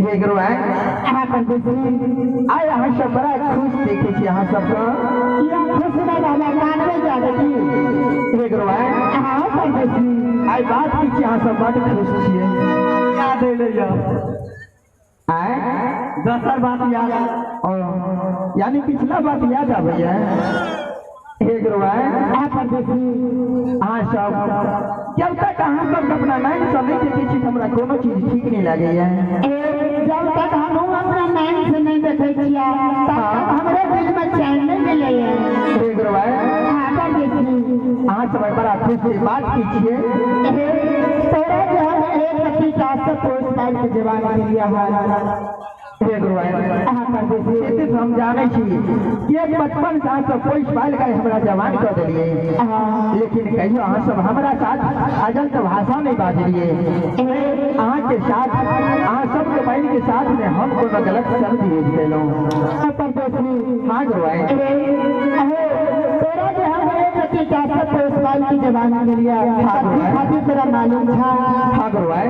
हे गुरुआए अहाँ कंजूसी आय अहाँ सब बड़ा खुश देखे छी अहाँ सब या खुश नहीं रहला कानवे जाबे की हे गुरुआए अहाँ कंजूसी आय बात की छी अहाँ सब बड़ खुश छिए याद ले जाओ आय दूसर बात याद यानी पिछला बात याद आबैया हे गुरुआए अहाँ कंजूसी अहाँ सब जब तक अहाँ सब अपना नाम से नहीं देखे छी हमरा कोनो चीज ठीक नहीं लागैया जब तक हम अपना नाम से नहीं देखे छिया तब तक हमरे दिल में चैन नहीं मिलेगा हे गुरुआए अहाँ कंजूसी अहाँ सब बड़ा खुश से बात कीजिए तेरा जो है एक पति का सब पोस्ट पाइल के जवान के लिया है हे गुरुआए अहाँ कंजूसी एते हम जाने छी कि 55 साल से कोई पाइल का हमरा जवान कर देलिए लेकिन कहियो अहाँ सब हमरा साथ अजल तो भाषा नहीं बाजलिए अहाँ के साथ अहाँ सब के पाइल के साथ में हम कोनो गलत शब्द यूज केलो हां गुरुआए तेरा जो है एक पति का सब पोस्ट पाइल की जवान के लिया खातिर तेरा मालूम था हां गुरुआए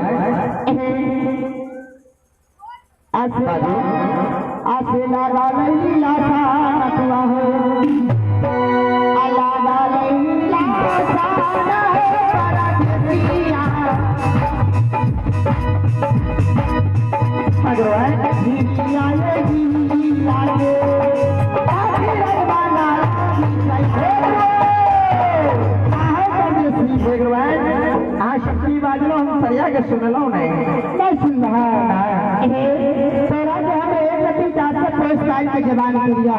आसे लगा नहीं लाता हुआ हो लगा नहीं लाता शक्ति बाजलो हम सरिया के सुनलो नहीं सुन रहा के जवान के लिया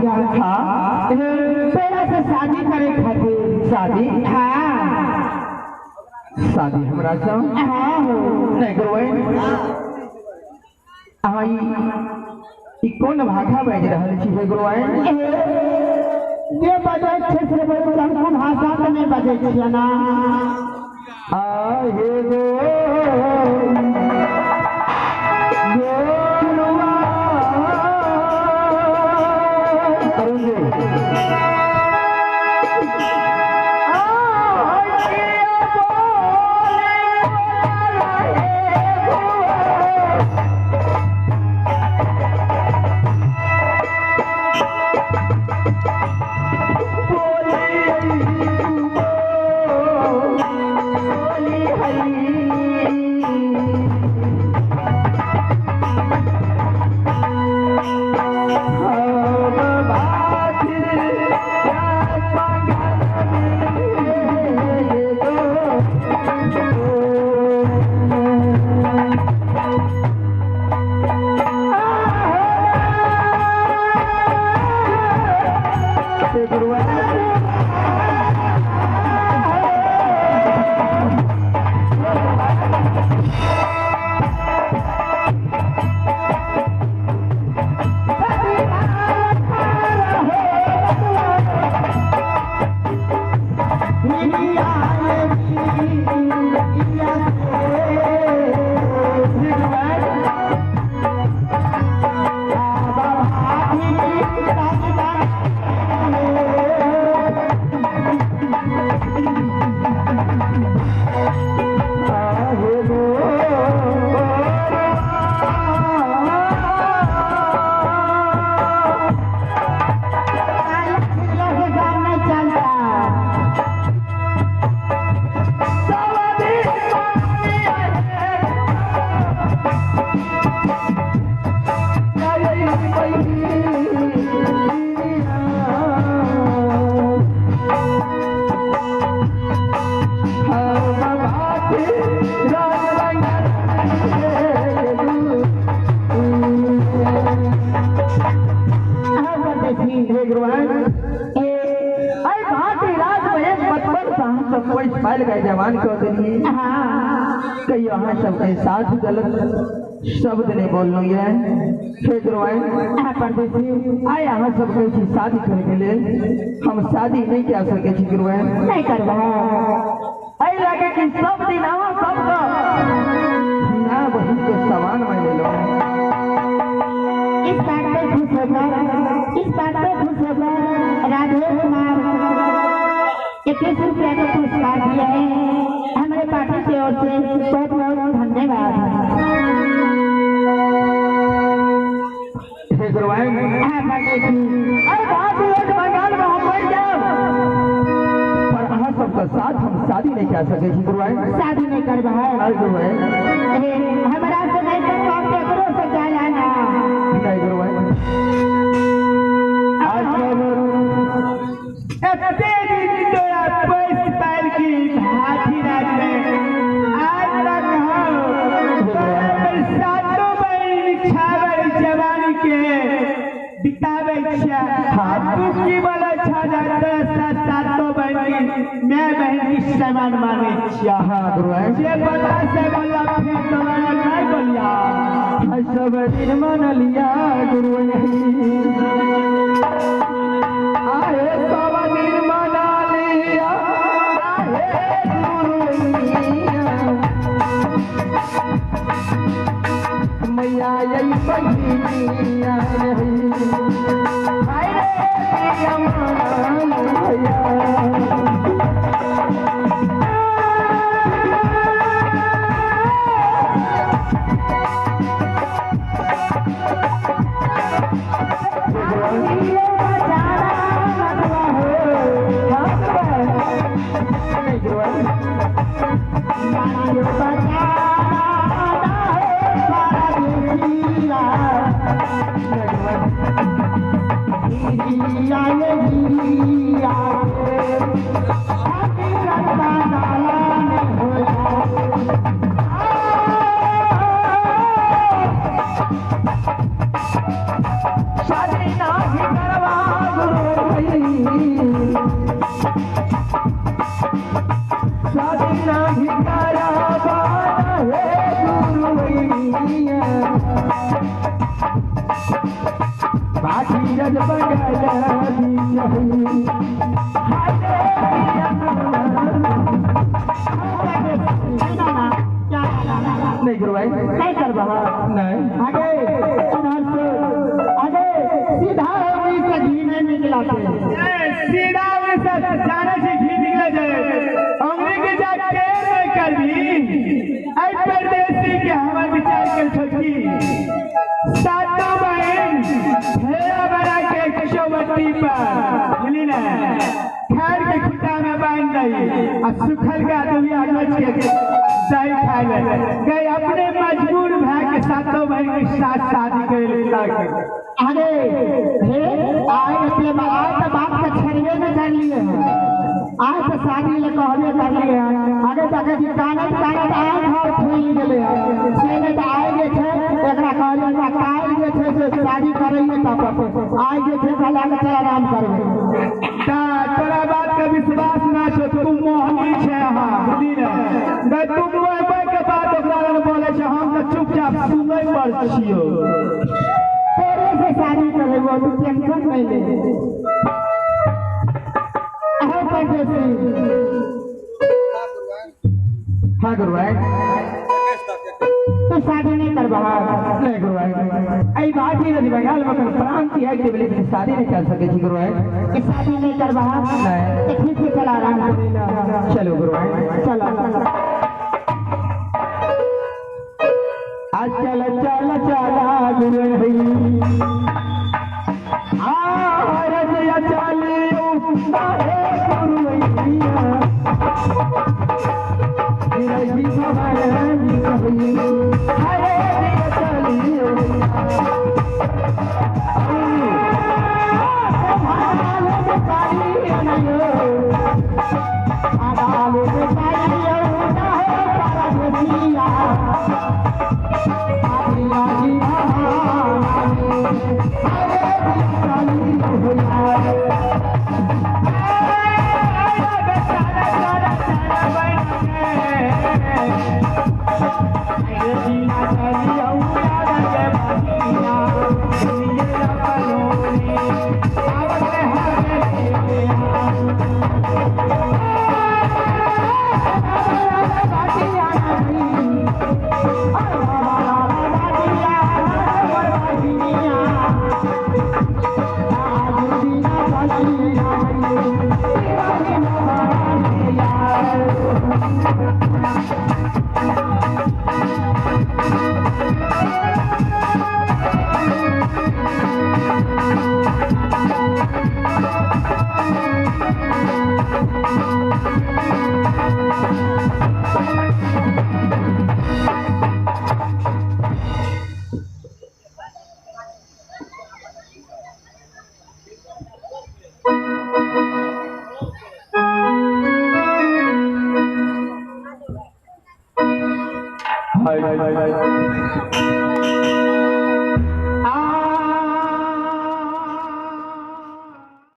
तेरा से शादी करे खातिर शादी हाँ शादी हमरा से हाँ नहीं गुरुआए अहाँ ई कौन भाषा बाज रहल छी हे गुरुआए ये बजे छे से हमको भाषा तो नहीं बजे छिया ना हे गो जवान कह दिलिए कहियो अहाँ सबके साथ गलत शब्द नहीं बोलनो ये हे गुरुआए आय अहाँ सब कहे छी शादी करे के लिए हम शादी नहीं कर सके छी गुरुआए नहीं करबा आई लगे कि सब दिन आवा सब ना बहन के समान में ले लो इस बात पे खुश होगा राधे कुमार 21 रुपया का पुरस्कार दिया है हमारे पार्टी की ओर से बहुत बहुत धन्यवाद। गुरुआइन हाँ परदेसी अरे बात एक बंगाल में हम बैठ जाओ पर अहाँ सबका साथ हम शादी नहीं कर सके छी गुरुआइन शादी नहीं करबा है अरे गुरुआइन हमरा से नहीं कर तो आप केकरो से जाला ना नहीं गुरुआइन आज एते दिन तोरा पैस पाल की हाथी रात में आज तक हम सातों बहन छावर जवानी के बितावे छा तू की बोले छा जाते सातों बहन मैं बहन की समान माने छिया हाँ गुरुआइन जे बता से बोला फिर तुम्हारा नहीं बोलिया सब दिन मन लिया गुरुआइन आए सब दिन मना लिया आए गुरुआइन मैया यही बहिनिया नहीं हाय रे पिया मैया नहीं गुरुआइन नहीं करबा नहीं आगे आगे सीधा होगी से घी नहीं निकलाते सीधा में से जाने से घी निकले जाए अंगली के जाके नहीं करबी आई परदेसी के हमर विचार कर छोटकी सातों बहन घेरा बना के कशोवती पर मिली ना खैर के खुटा में बांध दई और सुखल का दुनिया नच के दही खा ले गए अपने मजबूर भाई के सातों बहन के साथ शादी कर आगे हे आए अपने आज तो बात का छड़िए में कर लिए आज तो शादी ले कहबे कर लिए आगे जाके जी कानत कानत आए घर फूल गेले से ने तो आए जे छे एकरा कहले ना काल जे छे से शादी करइए तब आए जे छे भला के चला आराम करबे ता तोरा बात का विश्वास ना छो तू मोहनी छे हां बुझली ने गै तू मोय के बात ओकरा ने बोले छे हम तो चुपचाप सुनै पर छियो तेरे से शादी करेबो तू टेंशन नहीं ले अहो परदेसी हाँ गुरुआइन तू शादी नहीं करबा नहीं गुरुआइन आई बात ही नहीं बंगाल में प्रांति है कि बोले शादी नहीं कर सके छी गुरुआइन कि शादी नहीं करबा नहीं तो ठीक है चला आराम से चलो गुरुआइन चला आज चल चल चला गुरुआइन रज चलियो सारे गुरुआइया रजी भवानी कही हरे चलियो हाय